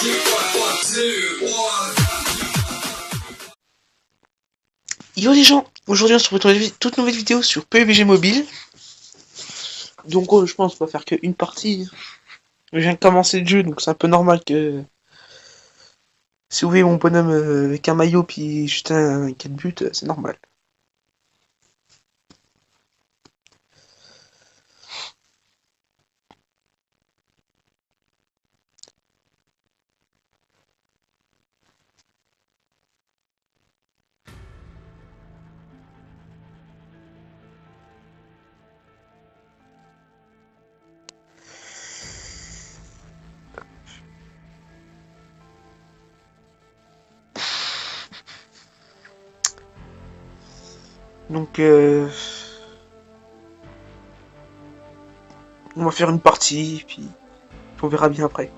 Yo les gens, aujourd'hui on se retrouve pour une toute nouvelle vidéo sur PUBG Mobile. Donc je pense qu'on va faire qu'une partie. Je viens de commencer le jeu, donc c'est un peu normal que si vous voyez mon bonhomme avec un maillot puis juste un 4 buts, c'est normal. Donc on va faire une partie, puis on verra bien après.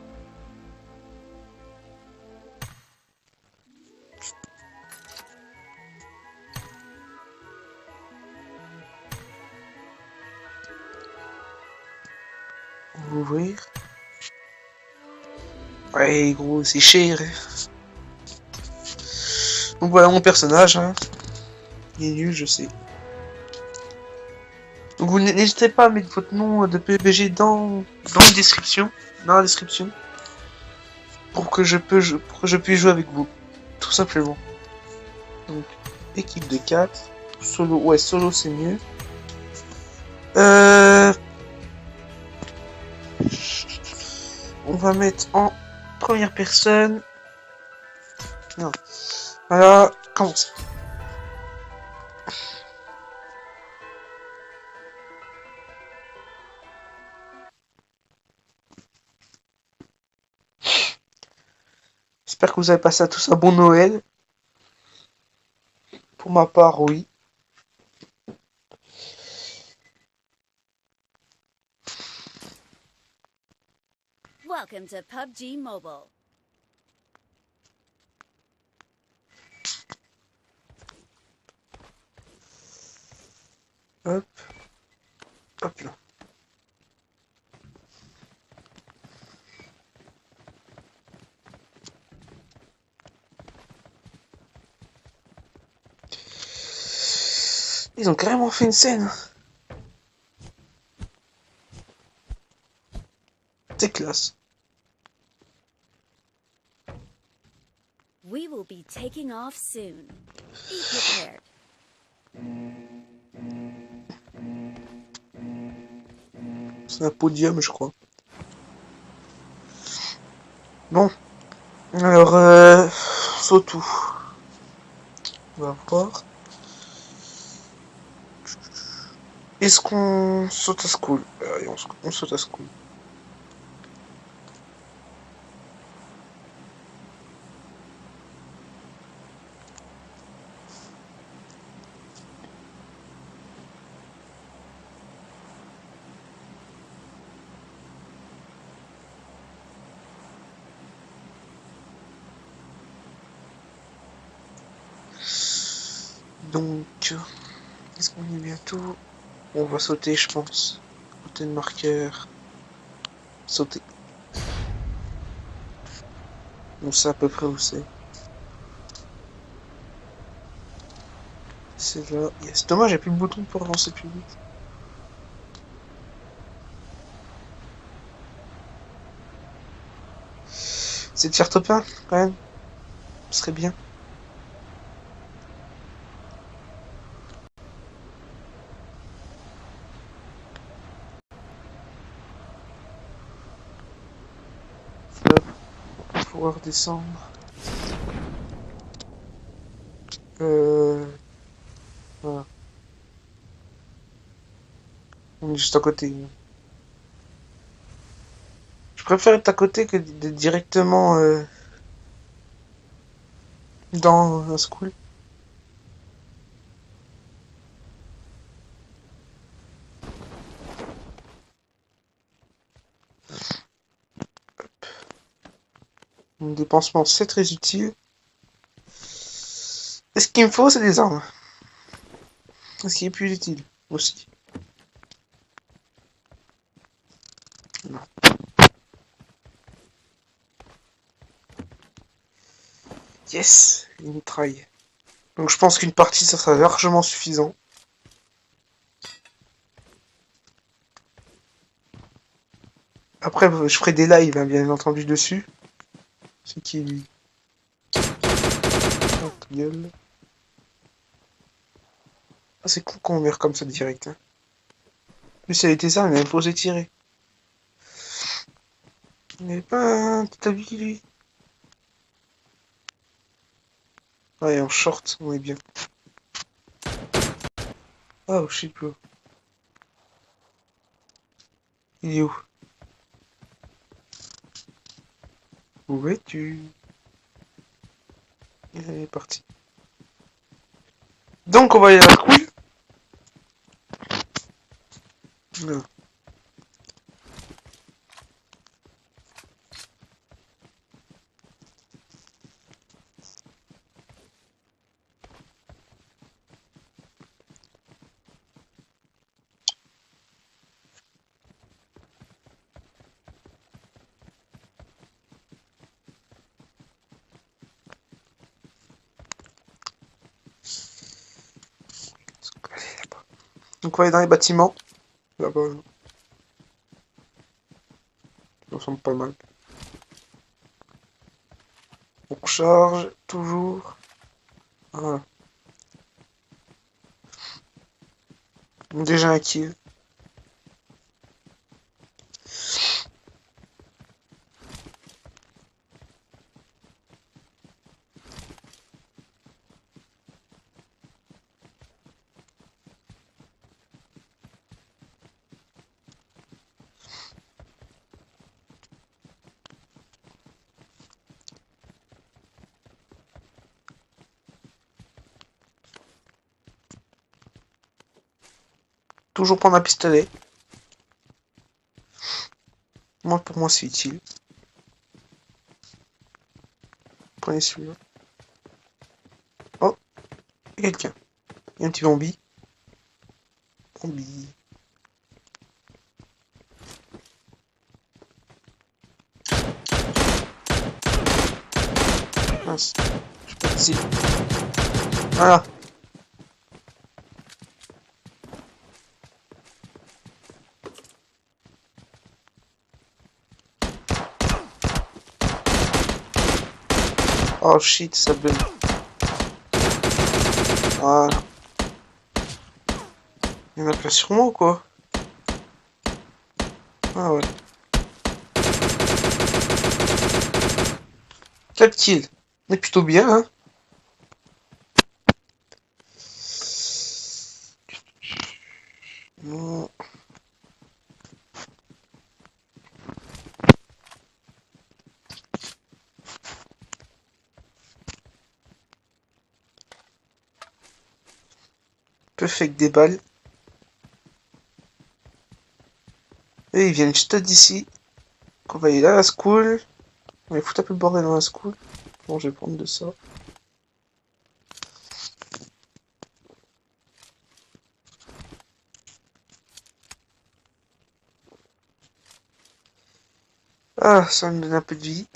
On va ouvrir. Ouais gros, c'est cher. Donc voilà mon personnage, hein. Il est nul, je sais. Donc vous n'hésitez pas à mettre votre nom de PUBG dans la description, pour que je puisse jouer avec vous, tout simplement. Donc équipe de 4, solo, ouais solo c'est mieux. On va mettre en première personne. Non. Voilà, commence. J'espère que vous avez passé à tous un bon Noël. Pour ma part, oui. Welcome to PUBG Mobile. Hop. Hop là. Ils ont carrément fait une scène. C'est classe. We will be taking off soon. Be prepared. C'est un podium, je crois. Bon. Alors, Sautou. On va voir. Est-ce qu'on saute à school? Allez, on saute à school. Donc, est-ce qu'on est bientôt? On va sauter, je pense. Côté de marqueur. Sauter. On sait à peu près où c'est. C'est là. C'est dommage, j'ai plus le bouton pour avancer plus vite. C'est de faire top 1 quand même. Ce serait bien. Hop. On va pouvoir descendre. Voilà. On est juste à côté. Je préfère être à côté que de directement dans un school. Un dépensement, c'est très utile. Et ce qu'il me faut, c'est des armes. Ce qui est plus utile aussi. Non. Yes, une mitraille. Donc je pense qu'une partie, ça sera largement suffisant. Après, je ferai des lives, hein, bien entendu, dessus. C'est qui, lui? Oh, ta gueule. Ah, c'est cool qu'on meurt comme ça direct. Hein. Plus si elle était ça, elle m'avait posé tirer. Il n'avait pas un petit habit, lui. Ouais, en short, on est bien. Oh, je sais plus. Il est où? Où es-tu? Il est parti. Donc, on va aller à la school. Non. Donc, on va aller dans les bâtiments. Là-bas. Ça me semble pas mal. On recharge, toujours. Voilà. Déjà un kill. Toujours prendre un pistolet. Moi, pour moi, c'est utile. Prenez celui-là. Oh, il y a quelqu'un. Il y a un petit zombie. Zombie. Mince. Je suis pas ici. Voilà. Oh shit, ça bug. Voilà. Il y en a plein sur moi ou quoi? Ah ouais. 4 kills. On est plutôt bien, hein. Non. Peu fait que des balles. Et ils viennent juste d'ici. On va aller là à la school. On va foutre un peu le bordel dans la school. Bon, je vais prendre de ça. Ah, ça me donne un peu de vie.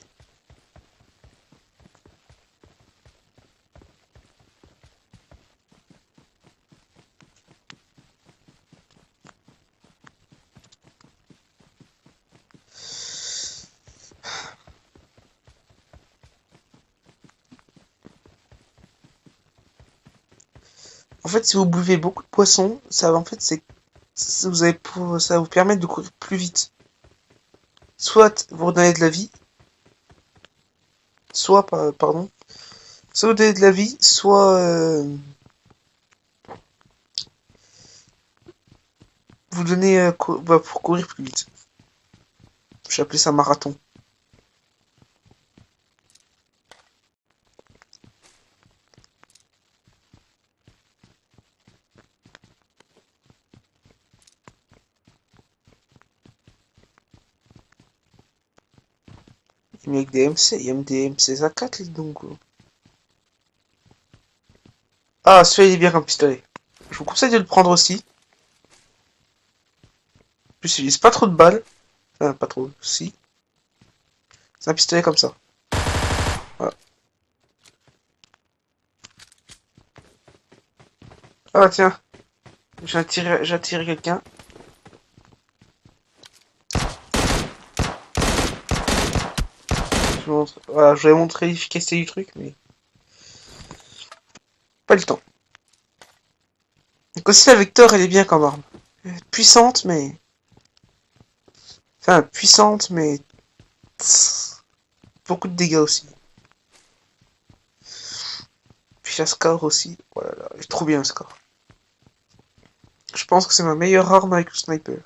En fait, si vous buvez beaucoup de poissons, ça, en fait, ça va vous permettre de courir plus vite. Soit vous redonnez de la vie, pardon, soit vous donnez de la vie, soit vous donnez pour courir plus vite. J'ai appelé ça marathon. Il y a des MC, il y a même des MC A4 donc. Ah, celui-là il est bien comme pistolet. Je vous conseille de le prendre aussi. En plus, il utilise pas trop de balles. Enfin, pas trop, si. C'est un pistolet comme ça. Voilà. Ah tiens, j'ai attiré quelqu'un. Voilà, je vais montrer l'efficacité du truc, mais pas le temps. Donc aussi la Vector, elle est bien comme arme. Puissante, mais... Enfin, puissante, mais... Beaucoup de dégâts aussi. Puis la score aussi. Voilà, oh elle est trop bien le score. Je pense que c'est ma meilleure arme avec le sniper.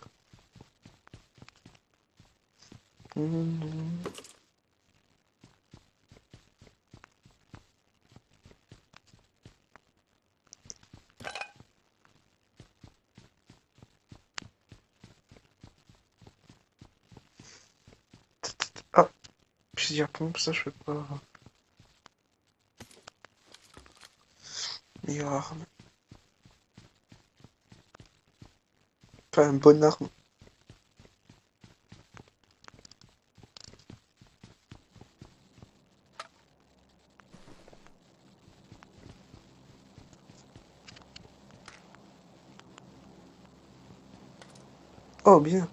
Ah, fusil à pompe, ça je peux pas. Meilleure arme. Pas une bonne arme. Oh bien.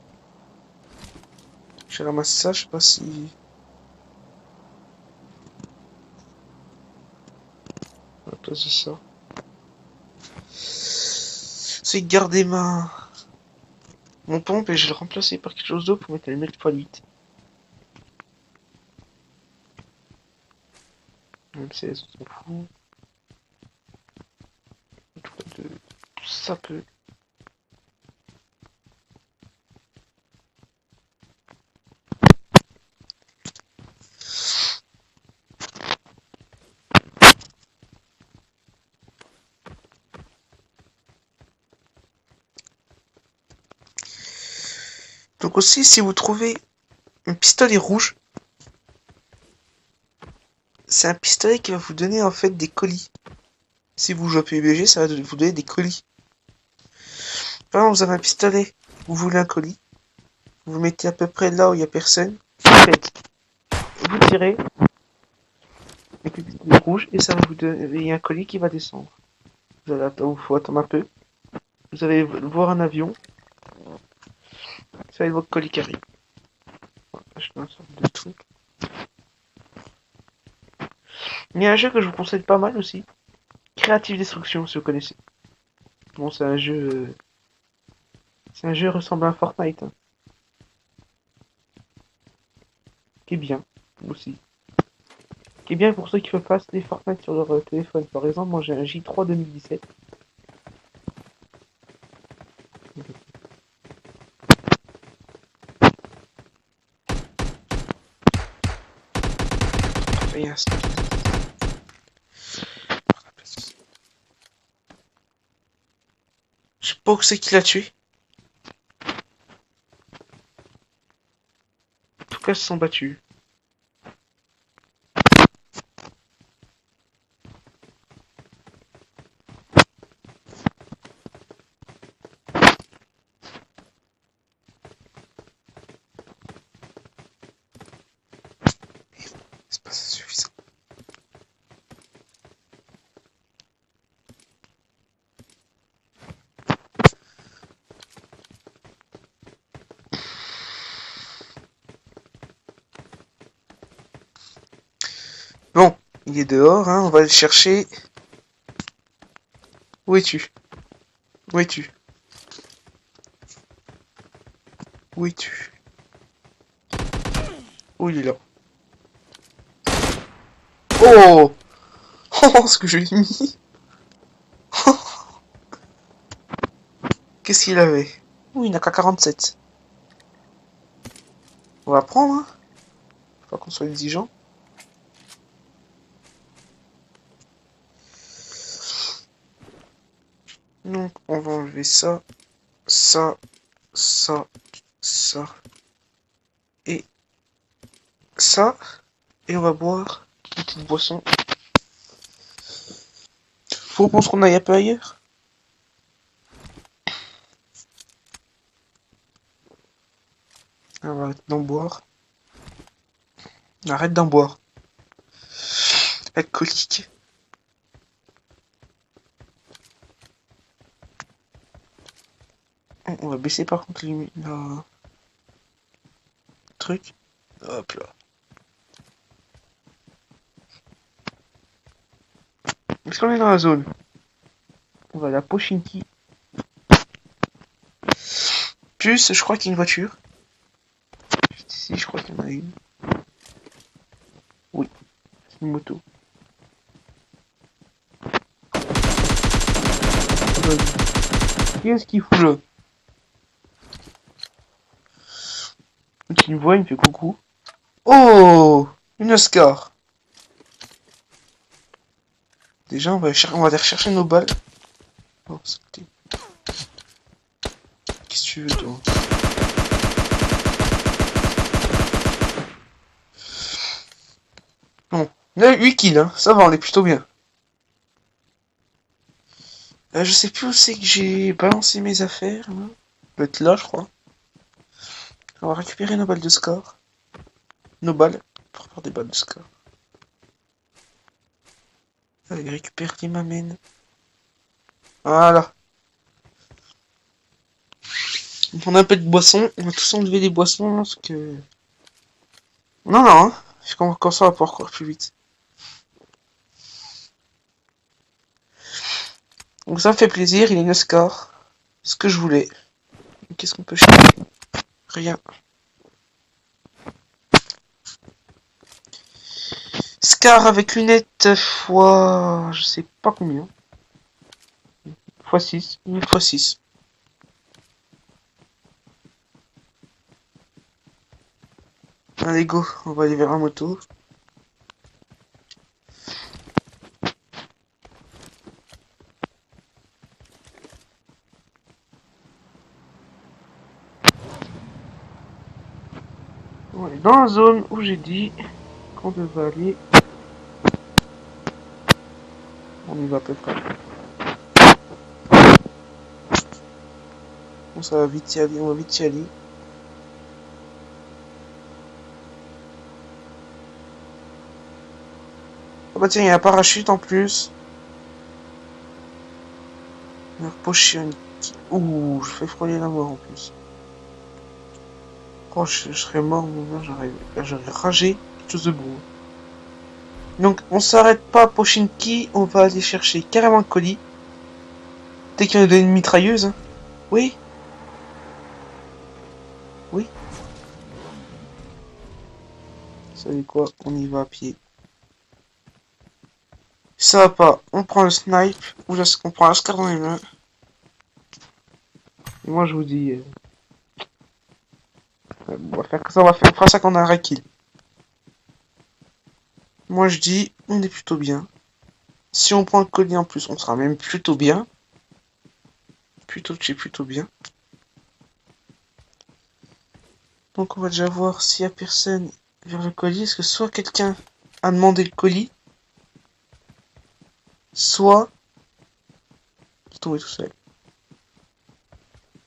J'ai ramassé ça, je sais pas si... À la place de ça. C'est garder mon pompe et je vais le remplacer par quelque chose d'autre pour mettre la limite x8. Même si on s'en fout. Ça peut. Donc aussi, si vous trouvez un pistolet rouge, c'est un pistolet qui va vous donner en fait des colis. Si vous jouez à PUBG, ça va vous donner des colis. Par exemple, vous avez un pistolet, vous voulez un colis, vous vous mettez à peu près là où il n'y a personne, vous tirez avec le pistolet rouge et ça va vous donner un colis qui va descendre. Vous allez attendre, faut attendre un peu. Vous allez voir un avion, ça va être votre colis qui arrive. Je fais une sorte de truc. Il y a un jeu que je vous conseille pas mal aussi, Creative Destruction, si vous connaissez. Bon, c'est un jeu... C'est un jeu ressemblant à Fortnite. Hein. Qui est bien, aussi. Qui est bien pour ceux qui veulent pas des Fortnite sur leur téléphone. Par exemple, moi j'ai un J3 2017. Et un snap. Je sais pas où c'est qui l'a tué. En tout cas, ils se sont battus. C'est pas suffisant. Bon, il est dehors, hein, on va le chercher. Où es-tu? Où es-tu? Où es-tu? Où il est là? Oh! Oh, ce que j'ai mis! Qu'est-ce qu'il avait? Oh, il n'a qu'à 47. On va prendre, hein? Faut pas qu'on soit exigeant. Donc, on va enlever ça, ça, ça, ça, et ça. Et on va boire une petite boisson. Faut qu'on aille un peu ailleurs. On va arrêter d'en boire. Arrête d'en boire. Alcoolique. On va baisser par contre le truc. Hop là. Est-ce qu'on est dans la zone? On va à la Pochinki. Plus, je crois qu'il y a une voiture. Juste ici, je crois qu'il y en a une. Oui, c'est une moto. Qu'est-ce qu'il fout là? Il me voit, il me fait coucou. Oh! Une Oscar. Déjà, on va aller rechercher nos balles. Oh, c'était... Qu'est-ce que tu veux, toi? Bon, on a 8 kills, hein. Ça va, on est plutôt bien. Je sais plus où c'est que j'ai balancé mes affaires. Hein. Peut être là, je crois. On va récupérer nos balles de score. Nos balles. Pour faire des balles de score. Allez, récupère qui m'amène. Voilà. On a un peu de boissons. On va tous enlever les boissons parce que... Non, non, hein. Quand ça va pouvoir courir plus vite. Donc ça me fait plaisir, il y a une Oscar. Ce que je voulais. Qu'est-ce qu'on peut chercher? Rien. Scar avec lunettes fois... Je sais pas combien. Fois 6. Une fois 6. Allez go, on va aller vers la moto. On est dans la zone où j'ai dit qu'on devait aller. On y va à peu près. Bon, ça va vite y aller, on va vite y aller. Ah bah tiens, il y a un parachute en plus. Une potion. Ouh, je fais frôler la mort en plus. Oh, je serais mort, mon gars, j'aurais ragé. Quelque chose de beau. Donc, on s'arrête pas à Pochinki, on va aller chercher carrément le colis. Dès qu'il y a une mitrailleuse. Hein. Oui. Oui. Vous savez quoi? On y va à pied. Ça va pas. On prend le snipe. Ou on prend la scar dans les mains. Et moi je vous dis. On va faire ça, on fera ça quand on a un vrai kill. Moi je dis, on est plutôt bien. Si on prend le colis en plus, on sera même plutôt bien. Plutôt bien. Donc on va déjà voir s'il y a personne vers le colis. Est-ce que soit quelqu'un a demandé le colis, soit il est tombé tout seul.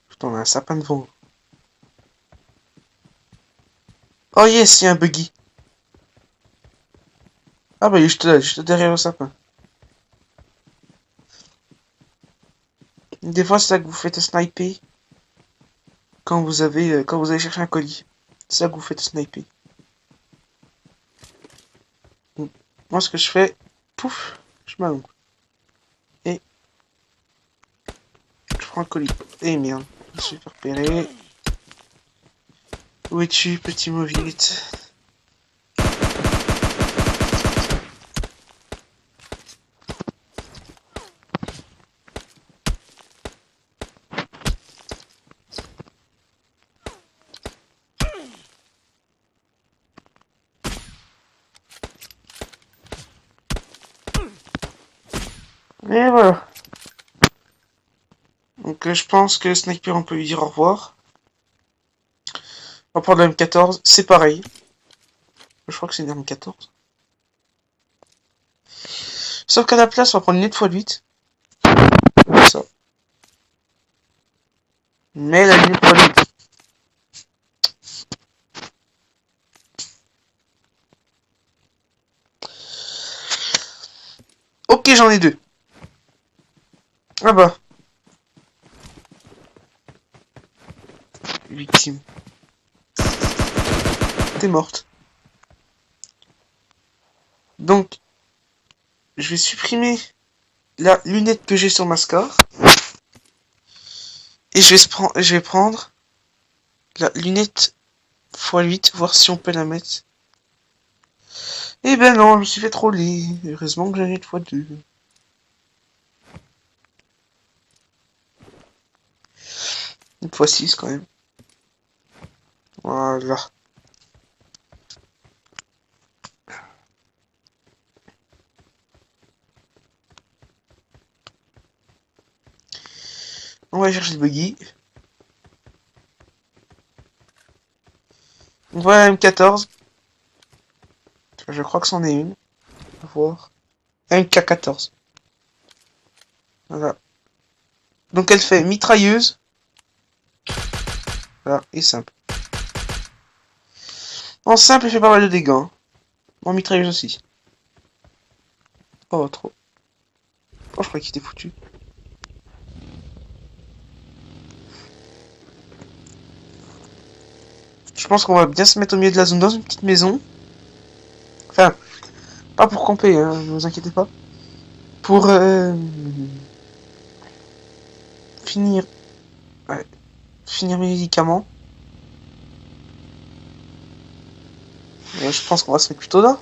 Putain, on a un sapin devant. Oh yes, il y a un buggy. Ah bah il est juste derrière le sapin. Des fois c'est ça que vous faites sniper quand vous allez chercher un colis. C'est ça que vous faites sniper. Moi ce que je fais, pouf, je m'allonge. Et je prends un colis. Et merde, je me suis fait repérer. Où es-tu, petit mauvite? Et voilà. Donc je pense que Sniper on peut lui dire au revoir. On va prendre la M14, c'est pareil. Je crois que c'est une M14. Sauf qu'à la place, on va prendre une x 8. Comme ça. Mais la lunette x 8. Ok, j'en ai deux. Ah bah. carte est morte. Donc, je vais supprimer la lunette que j'ai sur ma scar. Et je vais prendre la lunette x8, voir si on peut la mettre. Eh ben non, je me suis fait troller. Heureusement que j'ai une x2. Une x6 quand même. Voilà. On va chercher le buggy. On voit la M14. Je crois que c'en est une. On va voir. MK14. Voilà. Donc elle fait mitrailleuse. Voilà, et simple. En simple, elle fait pas mal de dégâts. Hein. En mitrailleuse aussi. Oh, trop. Oh, je croyais qu'il était foutu. Je pense qu'on va bien se mettre au milieu de la zone dans une petite maison. Enfin, pas pour camper, hein, ne vous inquiétez pas. Pour finir, ouais, finir mes médicaments. Je pense qu'on va se mettre plutôt là.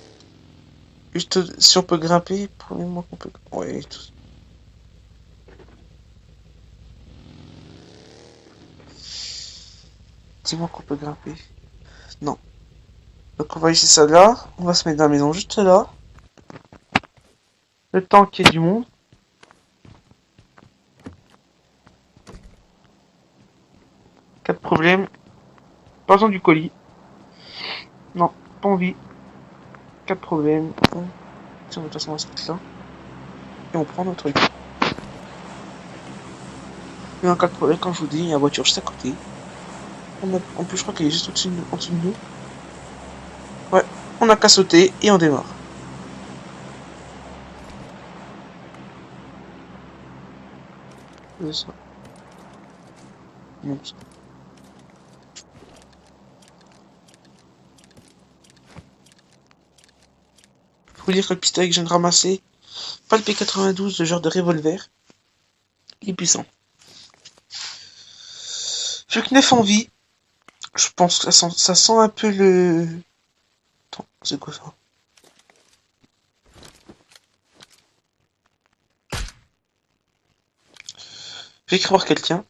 Juste si on peut grimper, prouvez-moi qu'on peut. Ouais, tout. Dis-moi qu'on peut grimper. Non. Donc on va laisser ça là. On va se mettre dans la maison juste là. Le temps qu'il y ait du monde. Pas de problème. Pas besoin du colis. Non, pas envie. Pas de problème. Bon. Tiens, de toute façon on va se mettre là. Et on prend notre truc. Et en cas de problème, comme je vous dis, il y a la voiture juste à côté. En plus, je crois qu'elle est juste en dessous de nous. Ouais, on a qu'à sauter et on démarre. C'est ça. Bon, ça. Je vous dire que le pistolet que je viens de ramasser, pas le P92, le genre de revolver, il est puissant. J'ai que 9 en vie. Je pense que ça sent un peu le... Attends, c'est quoi ça? J'ai cru voir quelqu'un.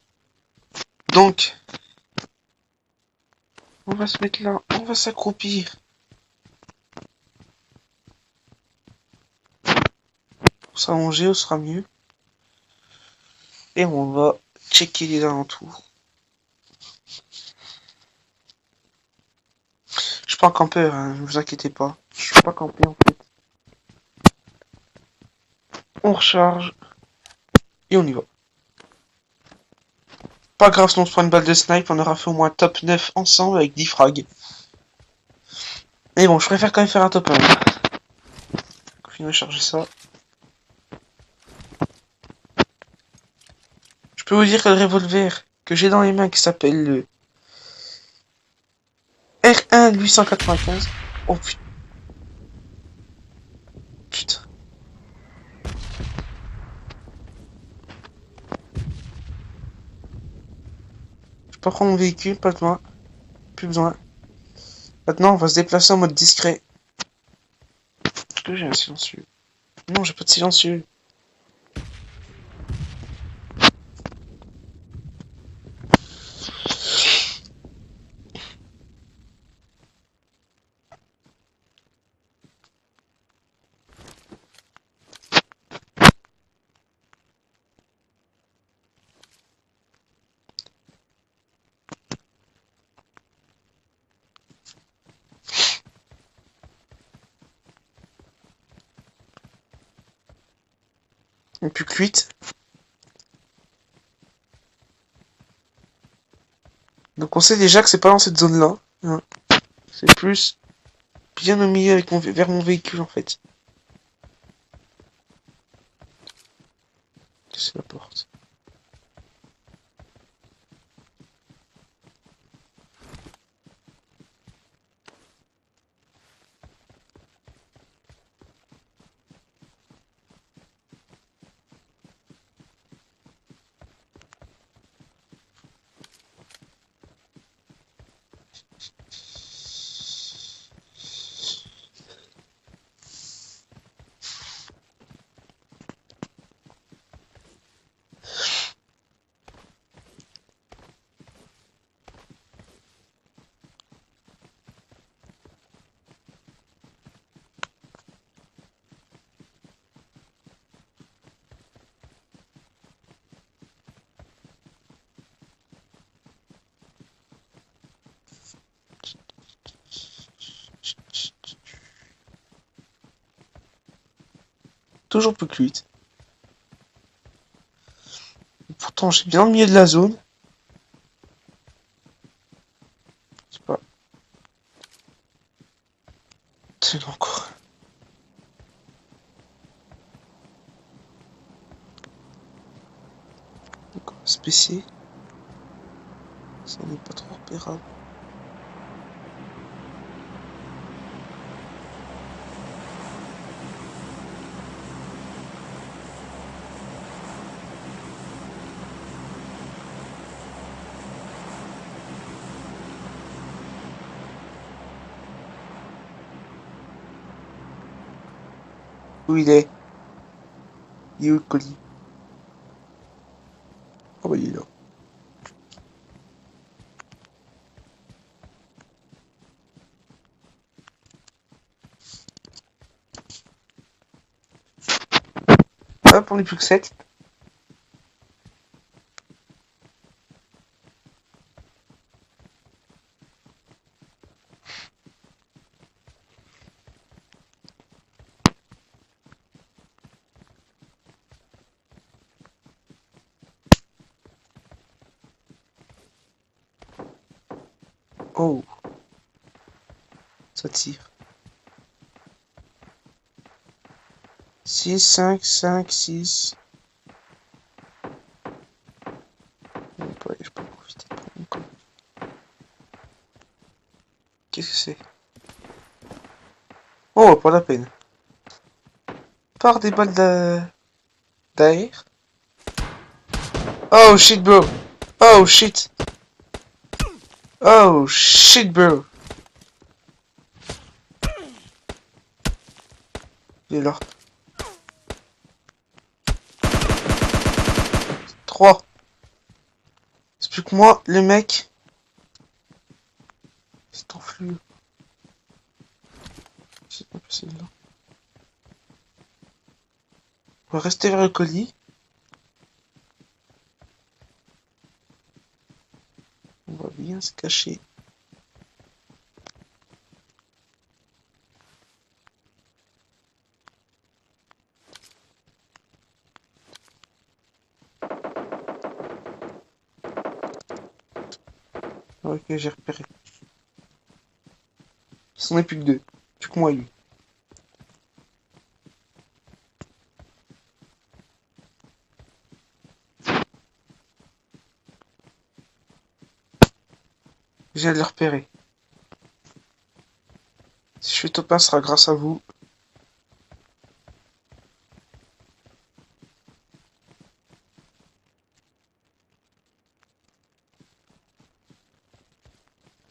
Donc, on va se mettre là, on va s'accroupir. Pour s'allonger, on sera mieux. Et on va checker les alentours. Je suis pas un campeur, hein, ne vous inquiétez pas. Je suis pas campé en fait. On recharge. Et on y va. Pas grave si on se prend une balle de snipe, on aura fait au moins top 9 ensemble avec 10 frags. Mais bon, je préfère quand même faire un top 1. Je vais charger ça. Je peux vous dire que le revolver que j'ai dans les mains qui s'appelle le R1 895. Oh putain. Putain. Je peux pas prendre mon véhicule, pas besoin. Plus besoin. Maintenant, on va se déplacer en mode discret. Est-ce que j'ai un silencieux? Non, j'ai pas de silencieux. Et puis cuite. Donc on sait déjà que c'est pas dans cette zone-là. Hein. C'est plus bien au milieu avec vers mon véhicule en fait. C'est la porte. Toujours plus que 8. Pourtant, j'ai bien le milieu de la zone. Je sais pas. C'est encore. Donc, on va se baisser. Ça n'est pas trop repérable. Où il est? Il est où le colis? Oh bah il est là. Hop, on est plus que 7. Oh, ça tire. 6, 5, 5, 6. Je peux profiter de prendre une colle. Qu'est-ce que c'est? Oh, pas la peine. Par des balles d'air. Oh shit, bro. Oh shit. Oh shit, bro. Il est là. 3. C'est plus que moi, les mecs. C'est enflé. C'est pas possible là. On va rester vers le colis. On va bien se cacher. Ok, j'ai repéré. Ce n'est plus que 2. Plus que moi, lui. Je viens de le repérer. Si je fais top 1, ce sera grâce à vous.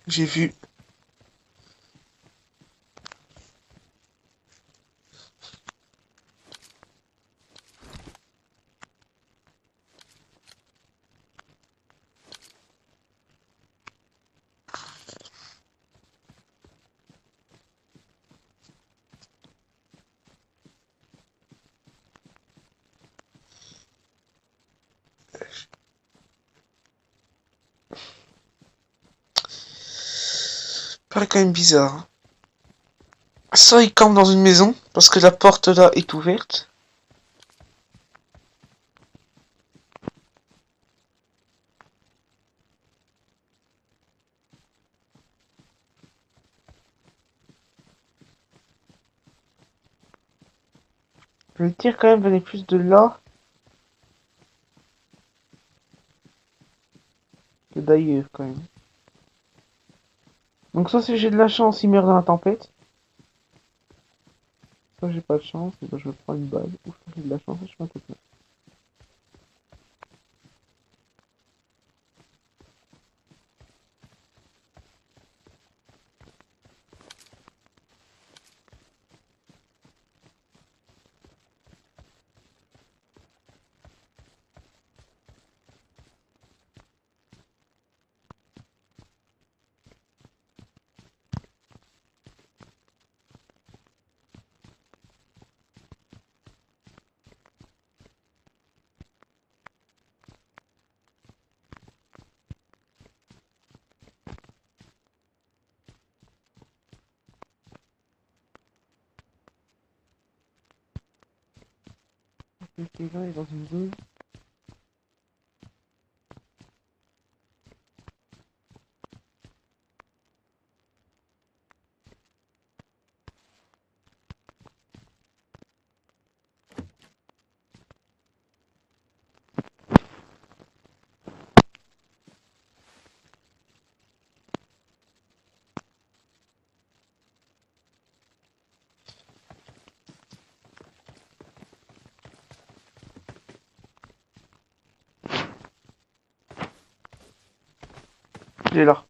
J'ai vu. Paraît quand même bizarre. Hein. Ça, il campe dans une maison, parce que la porte là est ouverte. Le tir quand même venait plus de là que d'ailleurs quand même. Donc soit si j'ai de la chance, il meurt dans la tempête. Soit j'ai pas de chance, et ben je prends une balle. Ou soit j'ai de la chance et je fais un coup de main. Quelqu'un est dans une zone. Il est là.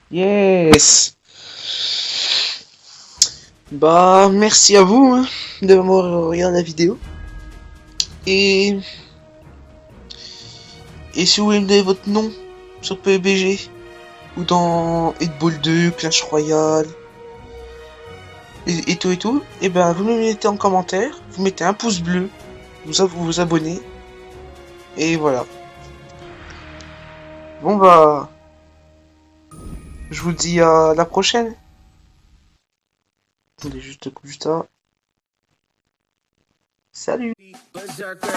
Yes! Bah, merci à vous hein, d'avoir regardé la vidéo. Et si vous voulez me donner votre nom sur PUBG ou dans 8 Ball 2, Clash Royale et tout, et ben vous me mettez en commentaire, vous mettez un pouce bleu, vous vous abonnez et voilà. Bon bah, je vous dis à la prochaine. Attendez juste ça. Salut. Berserker.